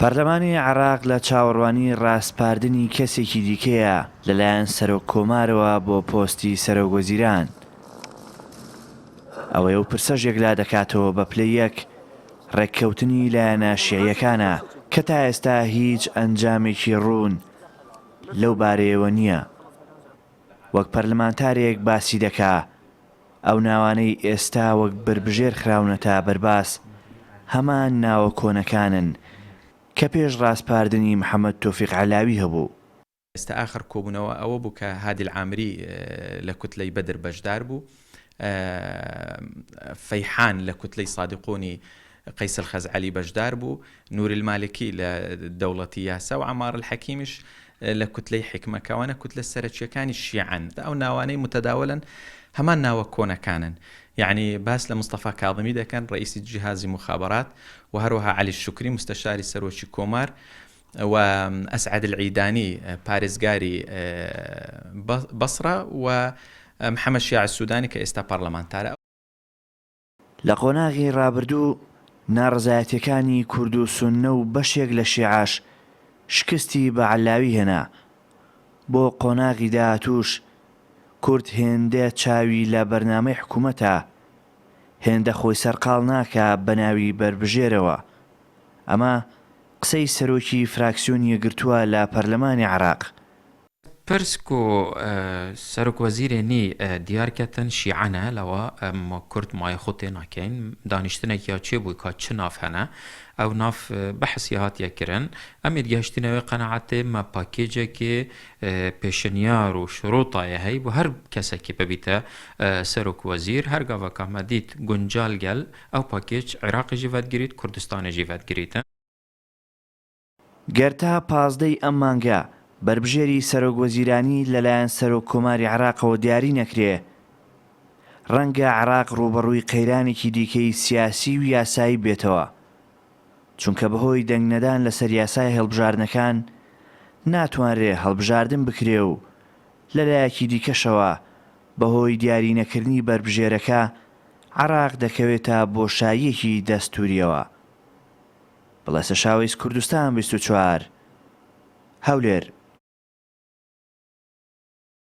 پەرلەمانی عێراق لە چاوەڕوانی ڕاستپاردنی کەسێکی دیکەیە لەلایەن سەرۆک کۆمارەوە بۆ پۆستی سەرۆکوەزیران. ئەوەی و پرسەژێک لا دەکاتەوە بە پلەی یەک ڕێککەوتنی لایەنە شیعیەکانە کە تا ئێستا هیچ ئەنجامێکی ڕوون لەو بارەیەوە نییە. وەک پەرلەمانتارێک باسی دەکا ئەو ناوانەی ئێستا وەک بربژێر خراونەتە بەرباس هەمان ناوە کۆنەکانن کە پێش ڕاستپاردنی محەممەد تۆفیق عەلاوی هەبوو. ئێستا ئاخر کۆبوونەوە ئەوە بوو کە هادی العامری لە کوتلەی بەدر بەشدار بوو، فەیحان لە کوتلەی سادقۆنی قەیس الخەزعەلی بەشدار بوو، نور المالکی لە دەوڵەتی یاسا و عەمار الحەکیمیش لە کوتلەی حکمەکەوانە کوتلە سەرەکیەکانی شیعەن. ئەو ناوانەی متەداولن هەمان ناوە کۆنەکانن، یعنی باس لە مستەفا کاظمی دەکەن ڕئیسی جیهازی مخابرات و هەروەها عەلی شوکری مستەشاری سەرۆکی کۆمار و ئەسعەد العیدانی پارێزگاری بەسڕە و محەممەد شیاع السودانی کە ئێستا پەرلەمانتارە. لە قۆناغی ڕابردوو ناڕزایەتیەکانی کورد و سوننە و بەشێک لە شیعاش شکستی بە عەلاوی هێنا. بۆ قۆناغی داهاتووش کورد هێندە چاوی لە بەرنامەی حکوومەتە، هێندە خۆی سەرقاڵ ناکە بە ناوی بربژێرەوە. ئەمە قسەی سەرۆکی فراکسیۆنی یەکگرتووە لە پەرلەمانی عێراق. پرسک و سەرۆکوەزیرێنی دیارکەتن شیعەنە لەوە کورد مایە خۆ تێ ناکەین دانیشتنێکیا چێ بووی کا چ ناف هەنە ئەو ناف بەحسی هاتیەکردن ئەمێ گەشتینەوەی قەنەعەتێ مە پاکێجێکی پێشنیار و شروطایە هەی بۆ هەر کەسێکی ببیتە سەرۆکوەزیر هەر گاڤەکە دیت گونجال گەل ئەو پاکێج عێراقی ژیڤەتگریت کوردستانی ژیڤەتگریتە. گەرتا 15 ئەم مانگە بربژێری سەرۆکوەزیرانی لەلایەن سەرۆک کۆماری عێراقەوە دیاری نەکرێ، ڕەنگە عێراق ڕوبەڕووی قەیرانێکی دیکەی سیاسی و یاسایی بێتەوە، چونکە بەهۆی دەنگنەدان لەسەر یاسای هەڵبژاردنەکان ناتوانرێ هەڵبژاردن بکرێ و لەلایەکی دیکەشەوە بەهۆی دیاری نەکردنی بربژێرەکە عێراق دەکەوێتە بۆشاییەکی دەستووریەوە. بەڵێسە شاوەیز کوردستان 24 هەولێر.